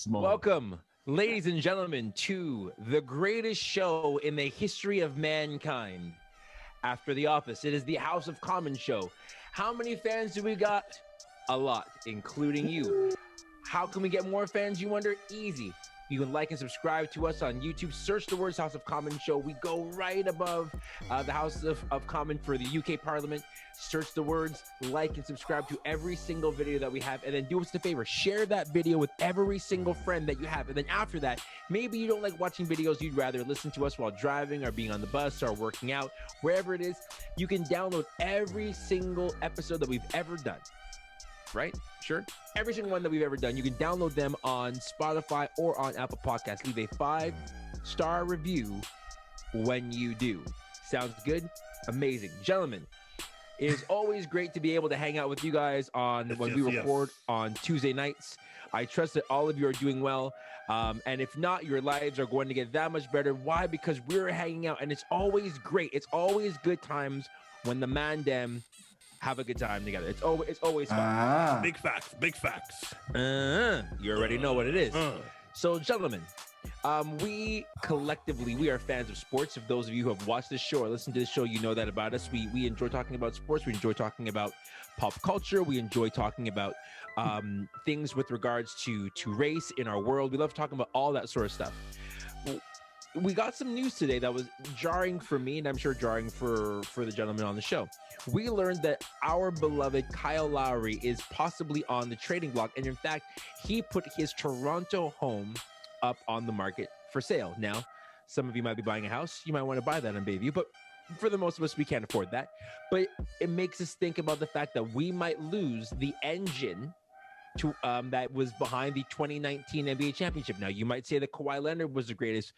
Welcome, ladies and gentlemen, to the greatest show in the history of mankind. After The Office, it is the House of Common show. How many fans do we got? A lot, including you. How can we get more fans, you wonder? Easy. You can like and subscribe to us on YouTube. Search the words House of Common Show. We go right above the House of Common for the UK Parliament. Search the words, like and subscribe to every single video that we have. And then do us a favor, share that video with every single friend that you have. And then after that, maybe you don't like watching videos. You'd rather listen to us while driving or being on the bus or working out. Wherever it is, you can download every single episode that we've ever done. Right? Sure. Every single one that we've ever done. You can download them on Spotify or on Apple Podcasts. Leave a 5-star review when you do. Sounds good? Amazing. Gentlemen, it is always great to be able to hang out with you guys when we record on Tuesday nights. I trust that all of you are doing well. And if not, your lives are going to get that much better. Why? Because we're hanging out and it's always great. It's always good times when the man-dem have a good time together. It's always fun. Big facts. You already know what it is. So, gentlemen, we are fans of sports. If those of you who have watched this show or listened to this show, you know that about us. We enjoy talking about sports. We enjoy talking about pop culture. We enjoy talking about things with regards to race in our world. We love talking about all that sort of stuff. We got some news today that was jarring for me, and I'm sure jarring for the gentleman on the show. We learned that our beloved Kyle Lowry is possibly on the trading block, and in fact, he put his Toronto home up on the market for sale. Now, some of you might be buying a house. You might want to buy that on Bayview, but for the most of us, we can't afford that. But it makes us think about the fact that we might lose the engine to that was behind the 2019 NBA championship. Now, you might say that Kawhi Leonard was the greatest.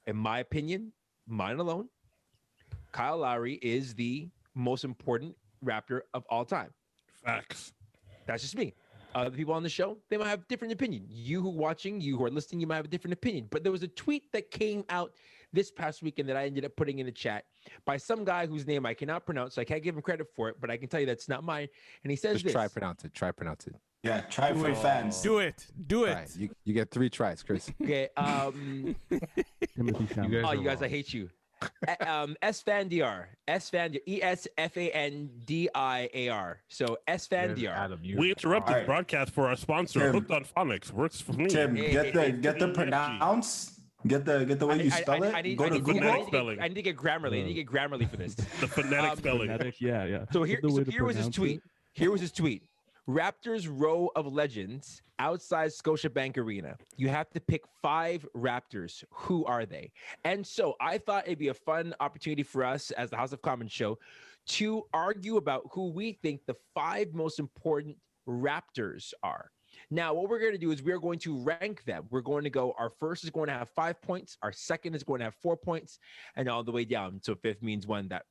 In my opinion, mine alone, Kyle Lowry is the most important Raptor of all time. Facts. That's just me. Other people on the show, they might have a different opinion. You who are listening, you might have a different opinion. But there was a tweet that came out this past weekend that I ended up putting in the chat by some guy whose name I cannot pronounce, so I can't give him credit for it, but I can tell you that's not mine. And he says Just try pronounce it. Yeah, try for the fans. Do it. Right. You get 3 tries, Chris. Okay. You guys, I hate you. Esfandiar. ESFANDIAR. So Esfandiar. We interrupted the broadcast for our sponsor, Tim. Hooked on Phonics. Works for me. Tim, get the pronounce. Get the way you spell it. Go to Google. I need to get Grammarly. I need to get Grammarly for this. The phonetic spelling. Yeah. So here was his tweet. Raptors row of legends outside Scotiabank Arena. You have to pick 5 Raptors. Who are they? And so I thought it'd be a fun opportunity for us as the House of Common show to argue about who we think the 5 most important Raptors are. Now, what we're going to do is we're going to rank them. We're going to go, our first is going to have 5 points. Our second is going to have 4 points and all the way down. So fifth means one that,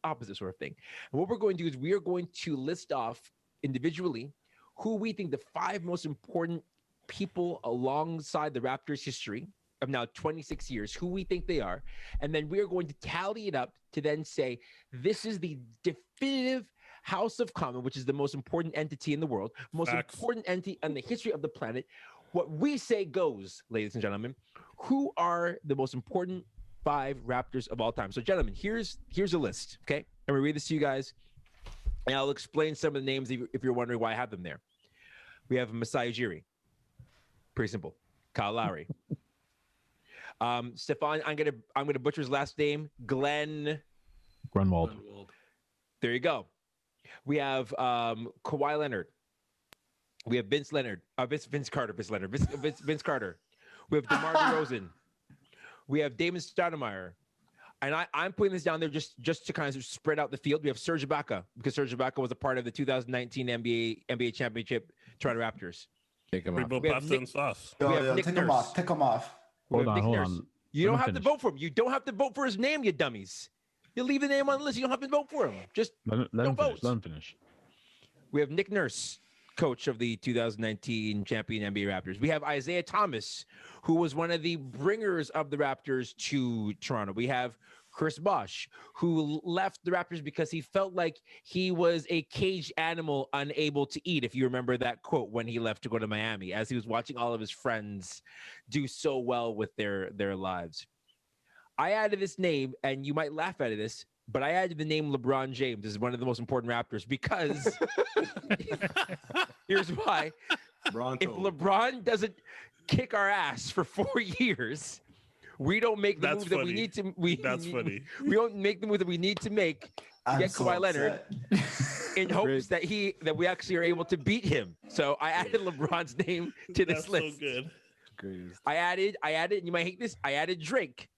opposite sort of thing. And what we're going to do is we are going to list off individually who we think the 5 most important people alongside the Raptors history of now 26 years, who we think they are. And then we are going to tally it up to then say, this is the definitive House of Common, which is the most important entity in the world, most important entity in the history of the planet. What we say goes, ladies and gentlemen. Who are the most important 5 Raptors of all time? So, gentlemen, here's a list, okay? I'm going to read this to you guys. And I'll explain some of the names if you're wondering why I have them there. We have Masai Ujiri. Pretty simple. Kyle Lowry. Steffan, I'm gonna butcher his last name. Glenn Grunwald. There you go. We have Kawhi Leonard. We have Vince Carter. Vince Carter. We have DeMar DeRozan. We have Damon Stoudemire. And I'm putting this down there just to kind of spread out the field. We have Serge Ibaka, because Serge Ibaka was a part of the 2019 NBA championship Toronto Raptors. Take him off. We have Nick Nurse. Take him off. Hold on. You don't have to vote for him. You don't have to vote for his name, you dummies. You leave the name on the list. You don't have to vote for him. Just let don't vote. Let him finish. We have Nick Nurse, coach of the 2019 champion NBA Raptors. We have Isaiah Thomas, who was one of the bringers of the Raptors to Toronto. We have Chris Bosh, who left the Raptors because he felt like he was a caged animal unable to eat. If you remember that quote when he left to go to Miami, as he was watching all of his friends do so well with their lives. I added this name, and you might laugh at this, but I added the name LeBron James as one of the most important Raptors because here's why. Bronto. If LeBron doesn't kick our ass for 4 years, we don't make the move that we need to. That's funny. We don't make the move that we need to make to get Kawhi Leonard in hopes that we actually are able to beat him. So I added LeBron's name to this list. That's so good. I added, and you might hate this, I added Drake.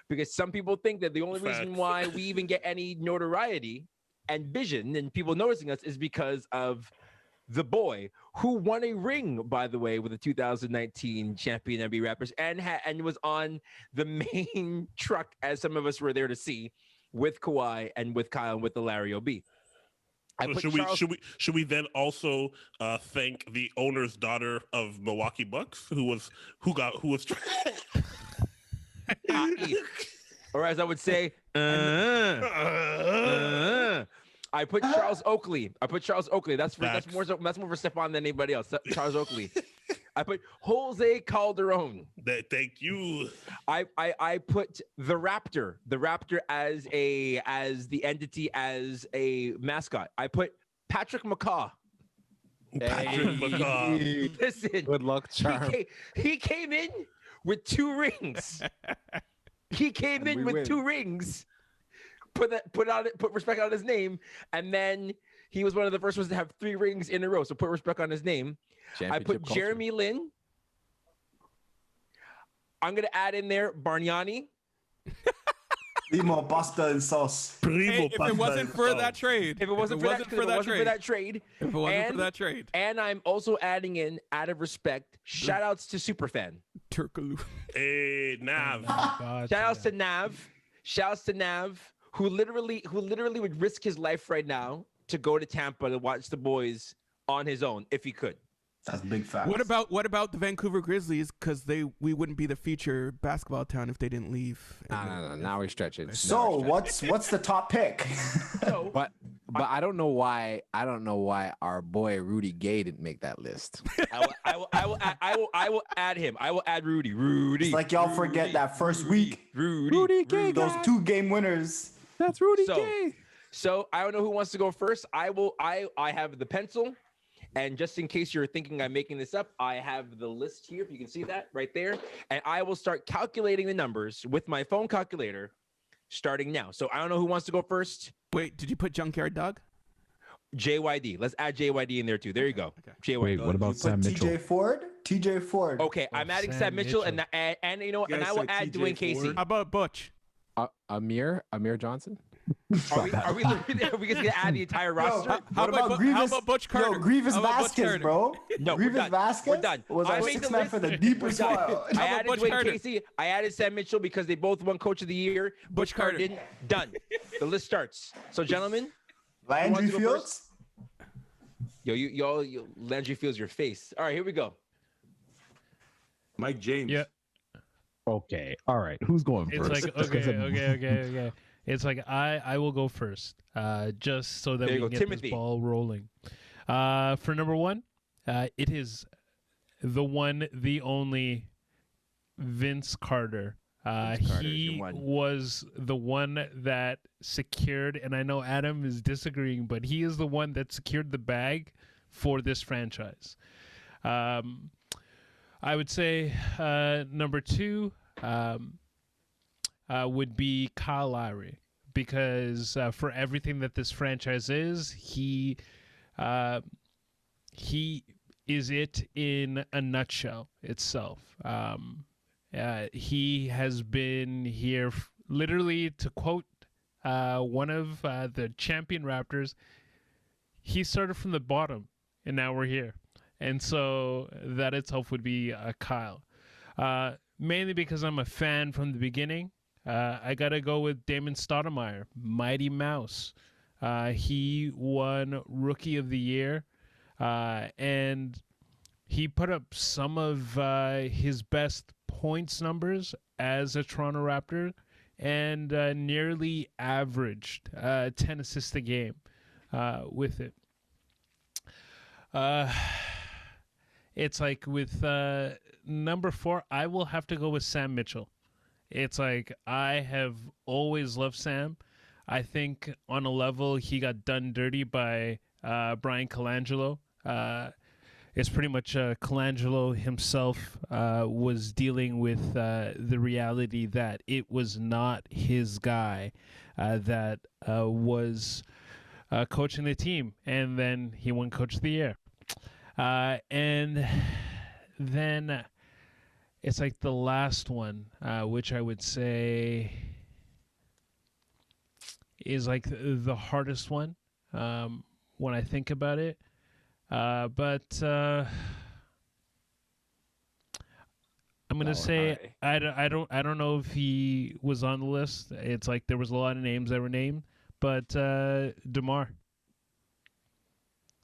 Because some people think that the only reason why we even get any notoriety and vision and people noticing us is because of the boy who won a ring, by the way, with the 2019 champion NBA Raptors and was on the main truck, as some of us were there to see, with Kawhi and with Kyle and with the Larry O.B. Should we then also thank the owner's daughter of Milwaukee Bucks who was or as I would say, I put Charles Oakley. That's more for Steffan than anybody else. Charles Oakley. I put Jose Calderon. Thank you. I put the Raptor as the entity, as a mascot. I put Patrick McCaw. Listen. Good luck, Charm. He came in with 2 rings. He came in with 2 rings. Put respect on his name, and then he was one of the first ones to have 3 rings in a row. So put respect on his name. I put Jeremy Lin. I'm gonna add in there Bargnani. Primo pasta and sauce. If it wasn't for that trade. And I'm also adding in, out of respect, shout outs to Superfan. Turkaloo. Hey, Nav. Shout outs to Nav, who literally would risk his life right now to go to Tampa to watch the boys on his own if he could. That's big fact. What about the Vancouver Grizzlies? Because we wouldn't be the future basketball town if they didn't leave. No. Now we're stretching. So what's the top pick? But I don't know why our boy Rudy Gay didn't make that list. I will add him. I will add Rudy. It's like y'all forget that first week. Rudy Gay. Those 2 game winners. That's Rudy Gay. So I don't know who wants to go first. I have the pencil. And just in case you're thinking I'm making this up, I have the list here, if you can see that right there. And I will start calculating the numbers with my phone calculator starting now. So I don't know who wants to go first. Wait, did you put Junkyard Dog? JYD. Let's add JYD in there too. There you go. Okay. JYD. Wait, what about Sam Mitchell? TJ Ford. Okay, I'm adding Sam Mitchell, and you know, and I will add Dwayne Casey. How about Butch? Amir Johnson. Are we gonna add the entire roster? How about Butch Carter? Yo, Grievous Vasquez, bro. No, Grievous Vasquez. We're done. Was our 6th man for the deepest while. I added Dwayne Casey. I added Sam Mitchell because they both won Coach of the Year. Butch Carter didn't. Done. The list starts. So, gentlemen, Landry Fields. Yo, Landry Fields, your face. All right, here we go. Mike James. Yeah. Okay. All right. Who's going first? It's like okay. It's like I will go first, just so that we can get this ball rolling. For number 1, it is the one, the only Vince Carter. He was the one that secured, and I know Adam is disagreeing, but he is the one that secured the bag for this franchise. I would say number 2 would be Kyle Lowry, because for everything that this franchise is, he is it in a nutshell itself. He has been here, literally, to quote one of the champion Raptors, he started from the bottom, and now we're here. And so that itself would be Kyle. Mainly because I'm a fan from the beginning. I got to go with Damon Stoudemire, Mighty Mouse. He won Rookie of the Year, and he put up some of his best points numbers as a Toronto Raptor, and nearly averaged 10 assists a game with it. It's like with number 4, I will have to go with Sam Mitchell. It's like I have always loved Sam. I think on a level he got done dirty by Brian Colangelo. It's pretty much Colangelo himself was dealing with the reality that it was not his guy that was coaching the team, and then he won Coach of the Year. And then it's like the last one, which I would say is like the hardest one when I think about it. But I'm gonna say I don't know if he was on the list. It's like there was a lot of names that were named, but DeMar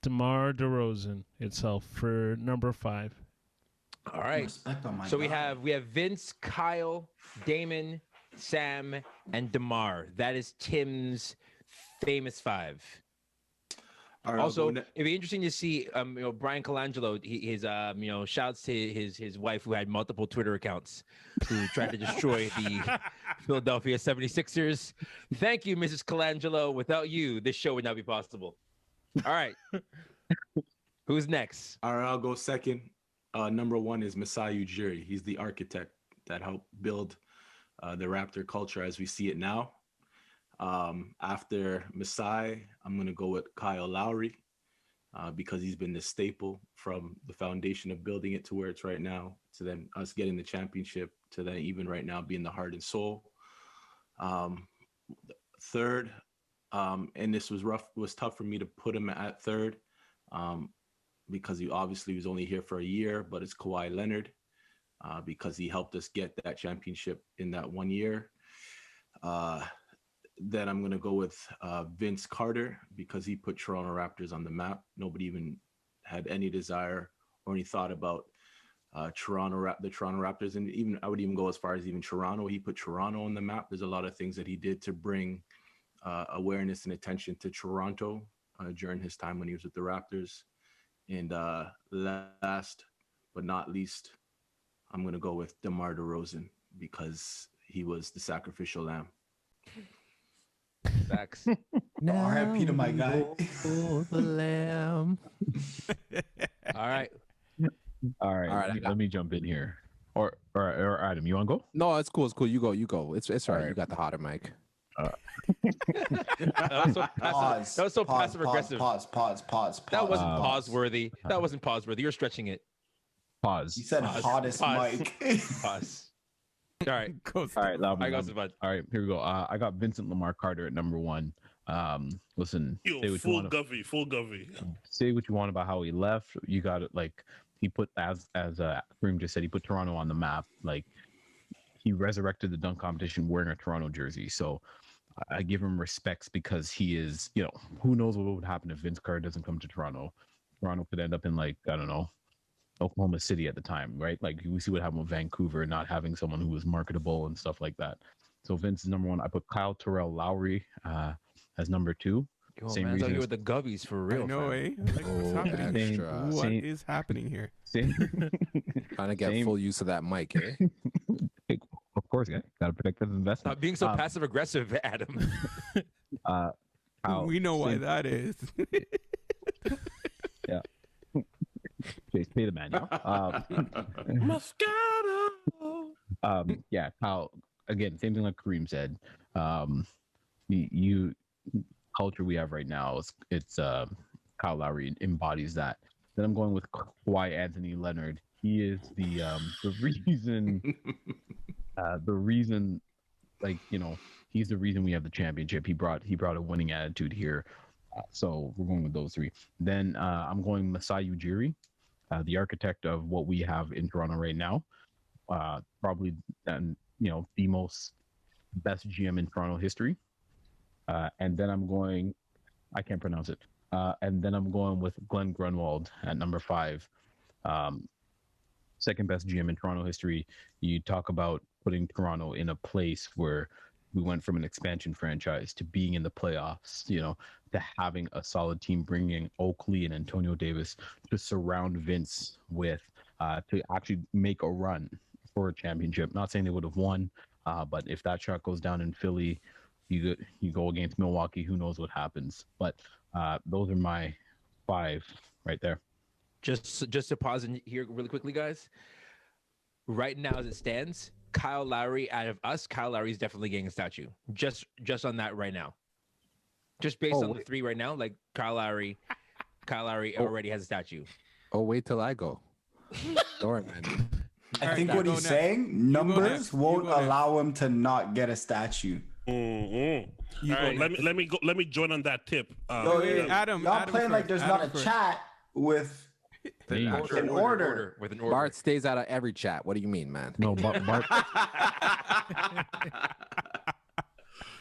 DeRozan itself for number 5. All right. So we have Vince, Kyle, Damon, Sam, and DeMar. That is Tim's famous 5. All right, also, it'd be interesting to see, Brian Colangelo. His, shouts to his wife who had multiple Twitter accounts, who tried to destroy the Philadelphia 76ers. Thank you, Mrs. Colangelo. Without you, this show would not be possible. All right. Who's next? All right, I'll go second. Number 1 is Masai Ujiri. He's the architect that helped build the Raptor culture as we see it now. After Masai, I'm going to go with Kyle Lowry because he's been the staple from the foundation of building it to where it's right now, to then us getting the championship, to then even right now being the heart and soul. Third, and this was tough for me to put him at third because he obviously was only here for a year, but it's Kawhi Leonard because he helped us get that championship in that 1 year. Then I'm going to go with Vince Carter because he put Toronto Raptors on the map. Nobody even had any desire or any thought about the Toronto Raptors. And even I would even go as far as even Toronto. He put Toronto on the map. There's a lot of things that he did to bring awareness and attention to Toronto during his time when he was with the Raptors. And last but not least, I'm going to go with DeMar DeRozan because he was the sacrificial lamb. Facts. R.I.P. to my guy. The lamb. All right. All right. Let me jump in here. Or Adam, you want to go? No, it's cool. It's cool. You go. It's all right. You got the hotter mic. That was so passive aggressive. Pause. That wasn't pause-worthy. That wasn't pause-worthy. You're stretching it. Pause. You said hottest mic. Pause. All right. All right, All right, here we go. I got Vincent Lamar Carter at number 1. Listen, full Govey. Say what you want about how he left. You got it. Like he put as Kareem just said, he put Toronto on the map. Like he resurrected the dunk competition wearing a Toronto jersey. So I give him respects because he is. Who knows what would happen if Vince Carter doesn't come to Toronto? Toronto could end up in I don't know, Oklahoma City at the time, right? Like we see what happened with Vancouver not having someone who was marketable and stuff like that. So Vince is number 1. I put Kyle Terrell Lowry as number 2. Same reason. You were the Gubbies for real. I know, eh? What's happening? What is happening here? Trying to get full use of that mic, eh? Of course, yeah. Got to protect his investment. Stop being so passive aggressive, Adam. We know why that is. Yeah. Chase, pay the man, Moscato. Yeah, Kyle. Again, same thing like Kareem said. You culture we have right now. It's Kyle Lowry embodies that. Then I'm going with Kawhi Anthony Leonard. He is the reason. The reason, he's the reason we have the championship. He brought a winning attitude here. So we're going with those 3. Then I'm going Masai Ujiri, the architect of what we have in Toronto right now. Probably, the most best GM in Toronto history. And then I'm going, I can't pronounce it. And then I'm going with Glenn Grunwald at number 5. Second best GM in Toronto history. You talk about putting Toronto in a place where we went from an expansion franchise to being in the playoffs, to having a solid team, bringing Oakley and Antonio Davis to surround Vince with, to actually make a run for a championship. Not saying they would have won, but if that shot goes down in Philly, you go against Milwaukee, who knows what happens. But those are my 5 right there. Just to pause in here really quickly, guys. Right now, as it stands, Kyle Lowry, out of us, Kyle Lowry is definitely getting a statue. Just on that right now. Just based on the 3 right now, like Kyle Lowry already has a statue. Oh, wait till I go. Sorry, man. I think what he's saying, numbers won't allow him to not get a statue. Mm-hmm. All right, let me join on that tip. Adam, y'all playing like there's not a chat with an order. With an order. Bart stays out of every chat. What do you mean, man? No, Bart.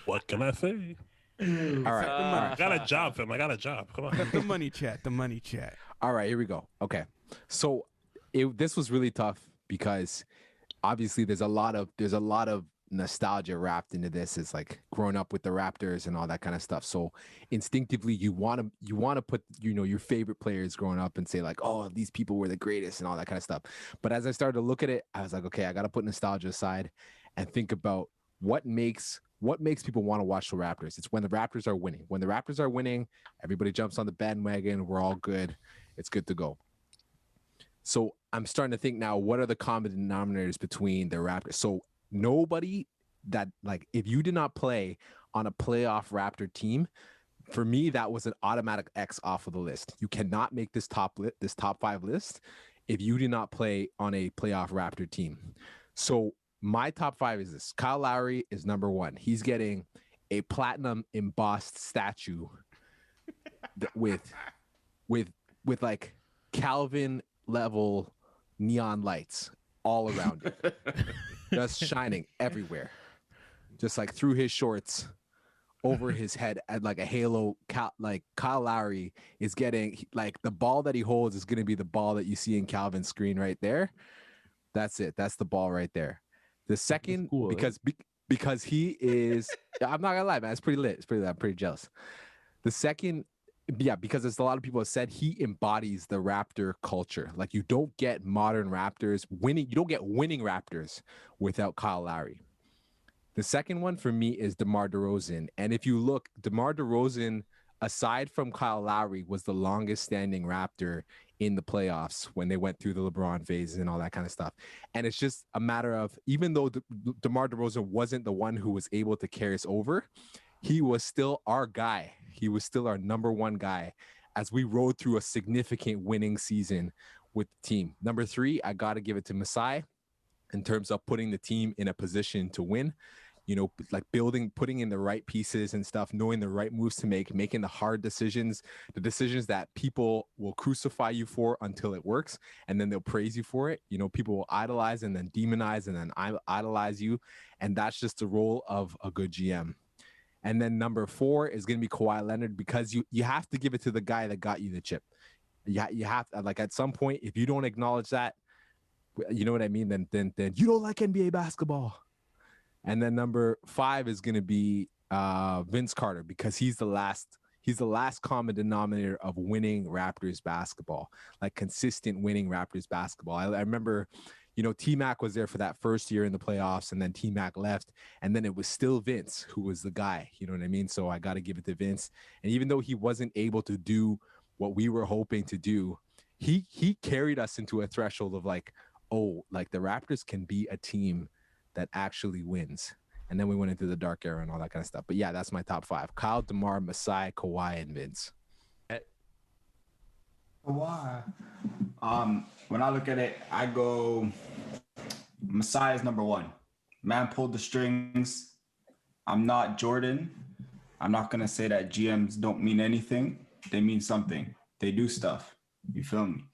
What can I say? All right. I got a job, fam. I got a job. Come on. The money chat. All right, here we go. Okay. So this was really tough because obviously there's a lot of nostalgia wrapped into this. It's like growing up with the Raptors and all that kind of stuff. So instinctively you want to put, your favorite players growing up and say like, oh, these people were the greatest and all that kind of stuff. But as I started to look at it, I was like, okay, I got to put nostalgia aside and think about what makes people want to watch the Raptors. It's when the Raptors are winning. When the Raptors are winning, everybody jumps on the bandwagon. We're all good. It's good to go. So I'm starting to think now, what are the common denominators between the Raptors? So nobody that, like, if you did not play on a playoff Raptor team, for me, that was an automatic X off of the list. You cannot make this top 5 list if you did not play on a playoff Raptor team. So my top 5 is this. Kyle Lowry is number 1. He's getting a platinum embossed statue with like Calvin level neon lights all around it. Just shining everywhere, just like through his shorts, over his head, at like a halo. Like Kyle Lowry is getting, like, the ball that he holds is going to be the ball that you see in Calvin's screen right there. That's it. That's the ball right there. The second, cool, because he is, I'm not gonna lie, man, it's pretty lit. It's pretty lit. I'm pretty jealous. The second, because as a lot of people have said, he embodies the Raptor culture. Like, you don't get modern Raptors winning. You don't get winning Raptors without Kyle Lowry. The second one for me is DeMar DeRozan. And if you look, DeMar DeRozan, aside from Kyle Lowry, was the longest standing Raptor in the playoffs when they went through the LeBron phase and all that kind of stuff. And it's just a matter of, even though DeMar DeRozan wasn't the one who was able to carry us over, he was still our guy. He was still our number 1 guy as we rode through a significant winning season with the team. Number 3, I got to give it to Masai in terms of putting the team in a position to win. Like putting in the right pieces and stuff, knowing the right moves to make, making the hard decisions, the decisions that people will crucify you for until it works, and then they'll praise you for it. People will idolize and then demonize and then idolize you, and that's just the role of a good GM. And then number 4 is going to be Kawhi Leonard, because you have to give it to the guy that got you the chip. You have to, like, at some point, if you don't acknowledge that, you know what I mean, then you don't like NBA basketball. And then number 5 is going to be Vince Carter, because he's the last common denominator of winning Raptors basketball, like consistent winning Raptors basketball. I remember, T-Mac was there for that first year in the playoffs, and then T-Mac left, and then it was still Vince who was the guy. You know what I mean? So I got to give it to Vince. And even though he wasn't able to do what we were hoping to do, he carried us into a threshold of like, oh, like the Raptors can be a team that actually wins. And then we went into the dark era and all that kind of stuff. But yeah, that's my top 5. Kyle, DeMar, Masai, Kawhi, and Vince. Kawhi. When I look at it, I go Masai is number 1. Man pulled the strings. I'm not Jordan. I'm not going to say that GMs don't mean anything. They mean something. They do stuff. You feel me?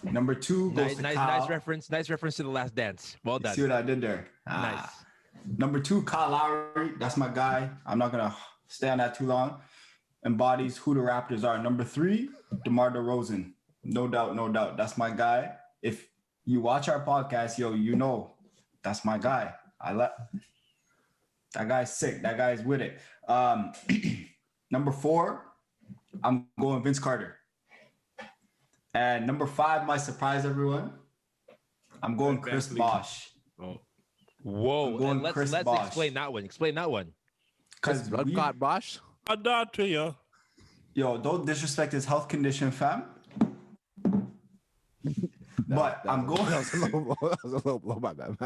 Number 2 goes to Kyle. Nice reference to The Last Dance. Well done. See what I did there? Nice. Number 2, Kyle Lowry. That's my guy. I'm not going to stay on that too long. Embodies who the Raptors are. Number 3, DeMar DeRozan. No doubt. That's my guy. If you watch our podcast, you know that's my guy. That guy's sick. That guy's with it. Number 4, I'm going Vince Carter. And number 5 might surprise everyone. I'm going Chris Bosh. Oh. Whoa. And let's explain that one. Explain that one. Because God, Bosh. I died to you. Yo, don't disrespect his health condition, fam. But I'm going. That was a little blow. My bad.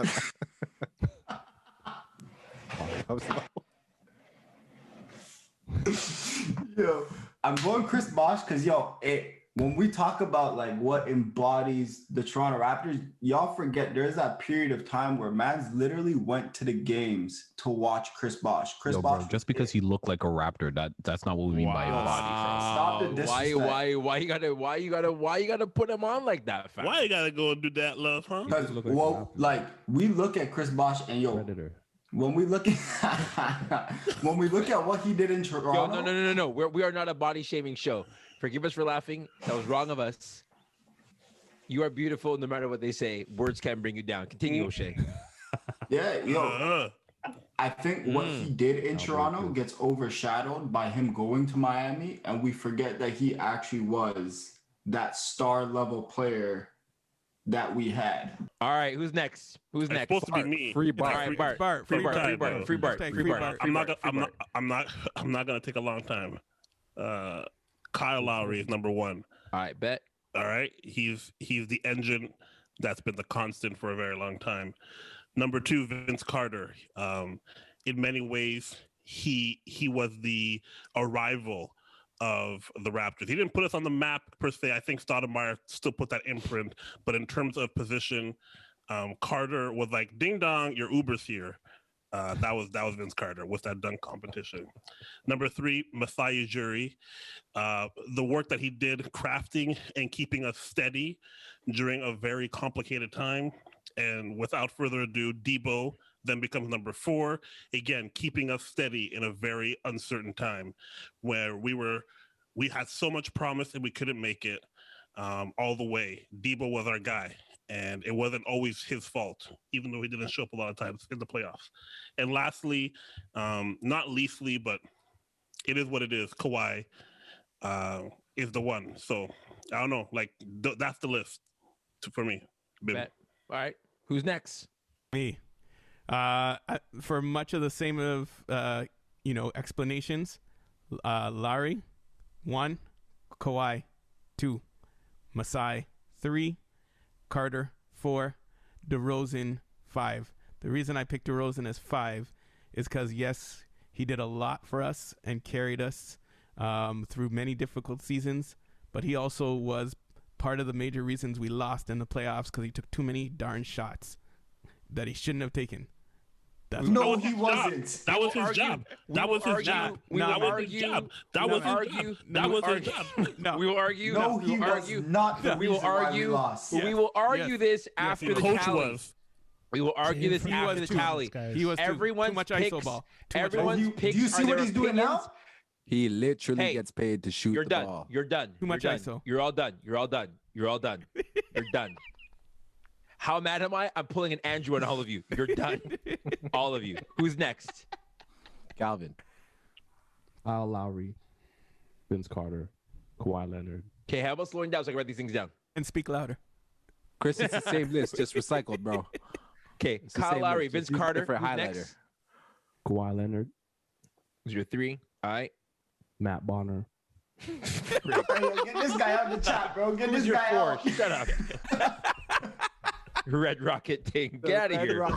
That was low. Yo, I'm going Chris Bosh because when we talk about like what embodies the Toronto Raptors, y'all forget there's that period of time where mans literally went to the games to watch Chris Bosh. Bosh, bro, just because he looked like a Raptor, that's not what we mean by embody. Stop the disrespect. Why you gotta put him on like that, fam? Why you gotta go and do that, love, huh? Because we look at Chris Bosh and Predator. when we look at what he did in Toronto. No. We are not a body shaming show. Forgive us for laughing. That was wrong of us. You are beautiful no matter what they say. Words can bring you down. Continue, O'Shea. Yeah, I think what he did in Toronto gets overshadowed by him going to Miami, and we forget that he actually was that star level player that we had. All right, who's next? It's supposed to be me. Free Bart. All right, Bart. Free Bart. I'm not gonna take a long time. Kyle Lowry is number 1. All right, bet. All right, he's the engine that's been the constant for a very long time. Number 2, Vince Carter. In many ways, he was the arrival of the Raptors. He didn't put us on the map per se. I think Stoudemire still put that imprint, but in terms of position, Carter was like, "Ding dong, your Uber's here." That was Vince Carter with that dunk competition. Number 3, Masai Ujiri. The work that he did crafting and keeping us steady during a very complicated time. And without further ado, Debo then becomes number 4. Again, keeping us steady in a very uncertain time where we had so much promise and we couldn't make it all the way. Debo was our guy. And it wasn't always his fault, even though he didn't show up a lot of times in the playoffs. And lastly, not leastly, but it is what it is. Kawhi is the one. So I don't know. Like that's the list for me. Bet. All right. Who's next? Me. For much of the same of explanations, Larry, 1, Kawhi, 2, Masai, 3, Carter, 4, DeRozan, 5. The reason I picked DeRozan as 5 is because, yes, he did a lot for us and carried us through many difficult seasons, but he also was part of the major reasons we lost in the playoffs because he took too many darn shots that he shouldn't have taken. No, he wasn't. That was his job. That was his job. That was his job. That was his job. That was his job. No, we will argue. No, he was not the we will reason why we argue. lost. We will argue this after the coach tally. was. We will argue this after the tally. He was too much ISO ball. Everyone's picks. Do you see what he's doing now? He literally gets paid to shoot the ball. You're done. Too much ISO. You're all done. You're done. You're done. How mad am I? I'm pulling an Andrew on all of you. You're done. All of you. Who's next? Calvin. Kyle Lowry, Vince Carter, Kawhi Leonard. Okay, how about slowing down so I can write these things down? And speak louder. Chris, it's the same list, just recycled, bro. Okay, Kyle Lowry, Vince Carter. Who's next? Kawhi Leonard. Who's your 3? All right. Matt Bonner. Get this guy out of the chat, bro. Get this guy out. Shut up. Red Rocket thing. Get out of here.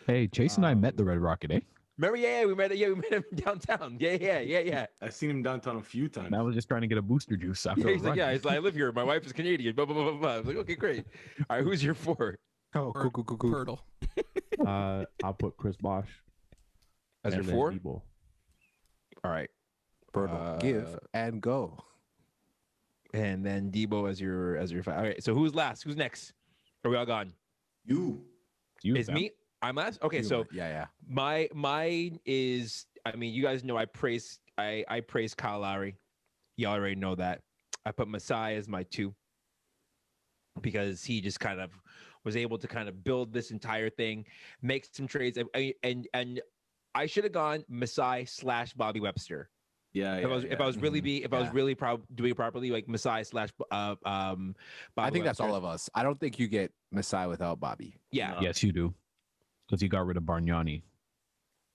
Hey, Chase and I met the Red Rocket, eh? Remember? Yeah, we met him downtown. Yeah. I've seen him downtown a few times. I was just trying to get a booster juice after Yeah, he's a like, run. he's like, I live here. My wife is Canadian. Blah, blah, blah, blah. I was like, okay, great. All right, who's your 4? Oh, cool. Pirtle. I'll put Chris Bosh As your and then 4? Debo. All right. Birtle, give and go. And then Debo as your 5. All right, so who's last? Who's next? Are we all gone? You. It's me? I'm last? Okay, so yeah. mine is, I mean, you guys know I praise Kyle Lowry. You already know that. I put Masai as my 2 because he just kind of was able to kind of build this entire thing, make some trades, and I should have gone Masai / Bobby Webster. Yeah, If I was really doing it properly, like Masai / Bobby I think that's Webster. all of us. I don't think you get Masai without Bobby. Yeah. No. Yes, you do. Because you got rid of Bargnani.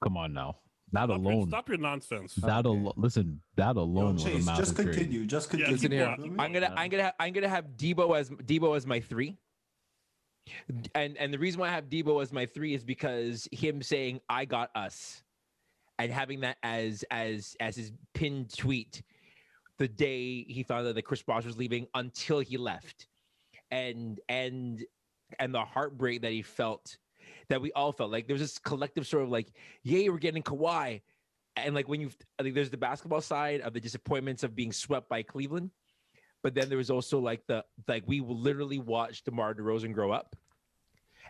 Come on now. That alone. Stop your nonsense. That listen. That alone was a Chase, massive just trade. continue. Just continue. Listen here. I'm gonna have Debo as my 3. And the reason why I have Debo as my 3 is because him saying I got us and having that as his pinned tweet the day he found out that Chris Bosh was leaving until he left. And the heartbreak that he felt, that we all felt. Like there was this collective sort of like, yay, we're getting Kawhi. And like there's the basketball side of the disappointments of being swept by Cleveland. But then there was also we literally watched DeMar DeRozan grow up.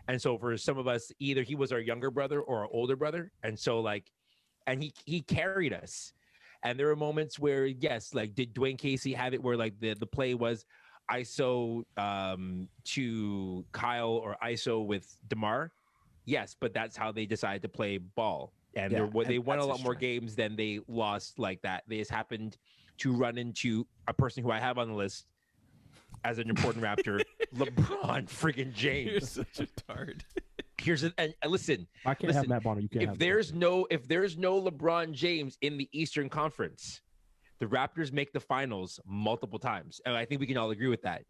And so for some of us, either he was our younger brother or our older brother. And so and he carried us. And there were moments where, yes, like did Dwayne Casey have it where like the play was ISO to Kyle or ISO with DeMar? Yes, but that's how they decided to play ball. And they won a lot more games than they lost like that. They just happened to run into a person who I have on the list as an important Raptor, LeBron freaking James. You're such a tard. And listen. I can't have Matt Bonner. You can't. If there's no LeBron James in the Eastern Conference, the Raptors make the finals multiple times, and I think we can all agree with that.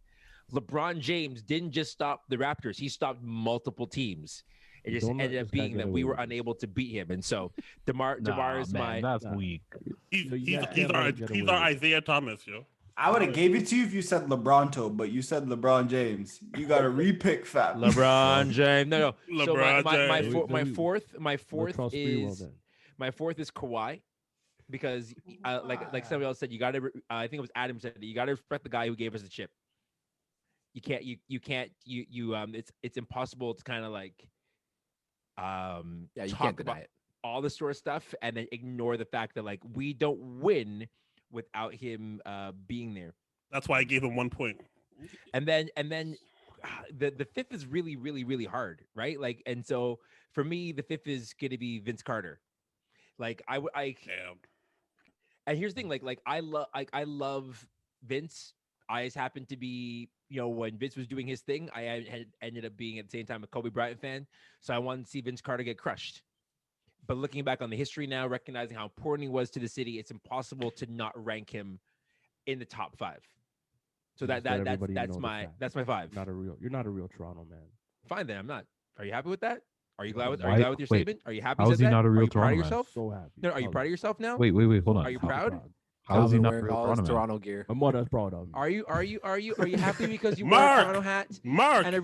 LeBron James didn't just stop the Raptors; he stopped multiple teams. It just ended up being that we were unable to beat him, and so DeMar is man, that's weak. He's our Isaiah Thomas, yo. I would have gave it to you if you said LeBronto, but you said LeBron James. You got to repick, fat. LeBron James. No. LeBron So my fourth is Kawhi, because like somebody else said, you got to. I think it was Adam said, you got to respect the guy who gave us the chip. You can't. It's impossible to kind of like. You Talk can't deny about it. all this sort of stuff and then ignore the fact that like we don't win without him being there. That's why I gave him 1 point. And then the fifth is really, really, really hard, right? Like, and so for me, the fifth is going to be Vince Carter. Like Damn. And here's the thing, like I love Vince. I just happened to be, when Vince was doing his thing, I had ended up being at the same time a Kobe Bryant fan. So I wanted to see Vince Carter get crushed. But looking back on the history now, recognizing how important he was to the city, it's impossible to not rank him in the top 5. So that's my 5. You're not a real Toronto man. Fine then, I'm not. Are you happy with that? Are you glad with your statement? Are you happy? How is he not a real Are you proud Toronto of man? yourself? So happy. No, are you proud of yourself now? Wait, hold on. Are you proud? How is he not a wearing real all his Toronto man? Toronto gear? I'm more than proud of. Are you happy because you Mark! wear a Toronto hat Mark. and a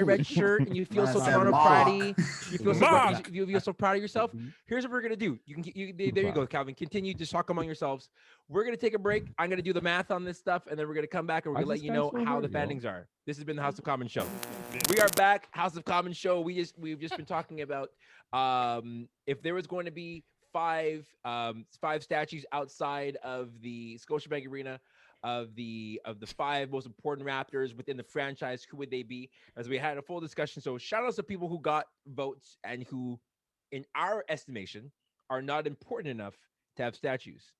red shirt and you feel so Man, Toronto Mark. pridey? You feel Mark! you feel so proud of yourself. Here's what we're gonna do. There you go, Calvin. Continue to talk among yourselves. We're gonna take a break. I'm gonna do the math on this stuff, and then we're gonna come back and we're gonna let you know how the standings are. This has been the House of Common show. We are back, House of Common show. We've just been talking about if there was going to be five statues outside of the Scotiabank Arena of the 5 most important Raptors within the franchise, who would they be? As we had a full discussion. So shout out to people who got votes and who, in our estimation, are not important enough to have statues.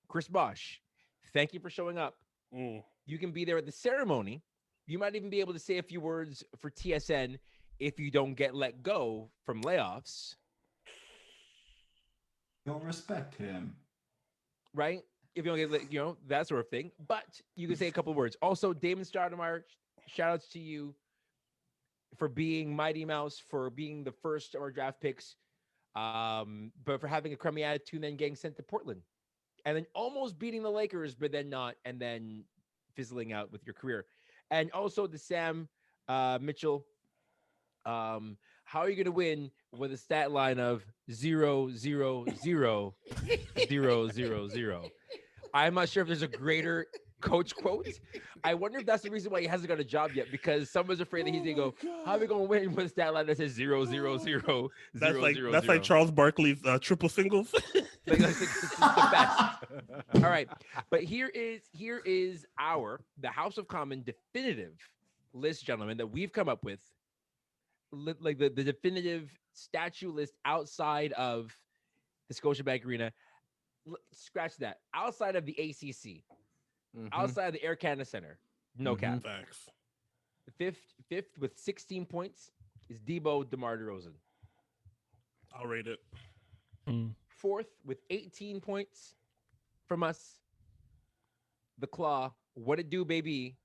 Chris Bosh, thank you for showing up. You can be there at the ceremony. You might even be able to say a few words for TSN if you don't get let go from layoffs. Don't respect him. Right? If you don't get, that sort of thing. But you can say a couple words. Also, Damon Stoudemire, shout outs to you for being Mighty Mouse, for being the first of our draft picks, but for having a crummy attitude and then getting sent to Portland. And then almost beating the Lakers, but then not, and then fizzling out with your career. And also to Sam Mitchell, how are you going to win with a stat line of 0, 0, 0, 0, 0, 0? I'm not sure if there's a greater coach quote. I wonder if that's the reason why he hasn't got a job yet, because someone's afraid that he's going to go, how are we going to win with a stat line that says 0, 0, 0, That's 0, like 0, that's 0. like Charles Barkley's triple singles. It's the best. All right. But here is the House of Common definitive list, gentlemen, that we've come up with. Like the definitive statue list outside of the Scotiabank Arena. Scratch that. Outside of the ACC, outside of the Air Canada Center, no cap. Facts. Fifth with 16 points is Debo DeMar DeRozan. I'll rate it. Fourth with 18 points from us, the Claw. What it do, baby?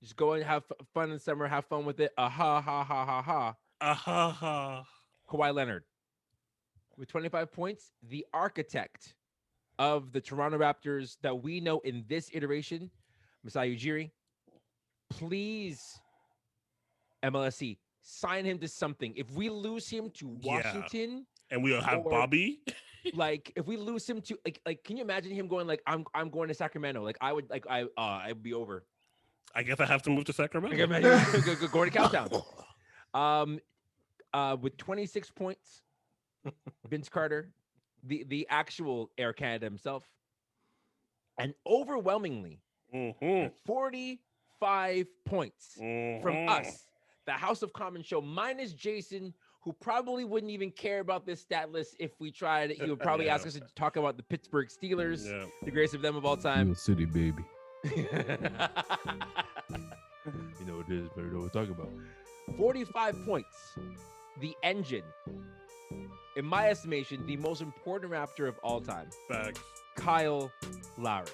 Just go and have fun in the summer. Have fun with it. Ha ha ha ha ha. Ha. Kawhi Leonard with 25 points, the architect of the Toronto Raptors that we know in this iteration, Masai Ujiri. Please, MLSE, sign him to something. If we lose him to Washington, and we'll have Bobby. Like, if we lose him to like, can you imagine him going like, I'm going to Sacramento? Like, I would I'd be over. I guess I have to move to Sacramento. Going to Cowtown. With 26 points, Vince Carter, the actual Air Canada himself, and overwhelmingly 45 points from us, the House of Common show, minus Jason, who probably wouldn't even care about this stat list if we tried. He would probably ask us to talk about the Pittsburgh Steelers, the greatest of them of all time. City, baby. You know what it is, better know what we're talking about. 45 points. The engine. In my estimation, the most important Raptor of all time. Facts. Kyle Lowry.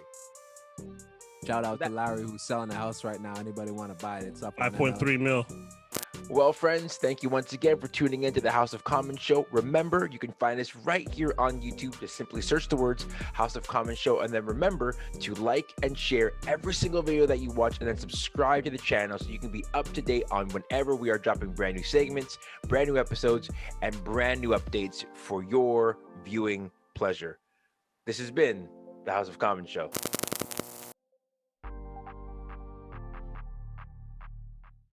Shout out to Larry, who's selling a house right now. Anybody want to buy it? It's up. 5.3 mil. Well, friends, thank you once again for tuning in to the House of Common show. Remember, you can find us right here on YouTube. Just simply search the words House of Common show, and then remember to like and share every single video that you watch, and then subscribe to the channel so you can be up to date on whenever we are dropping brand new segments, brand new episodes, and brand new updates for your viewing pleasure. This has been the House of Common show.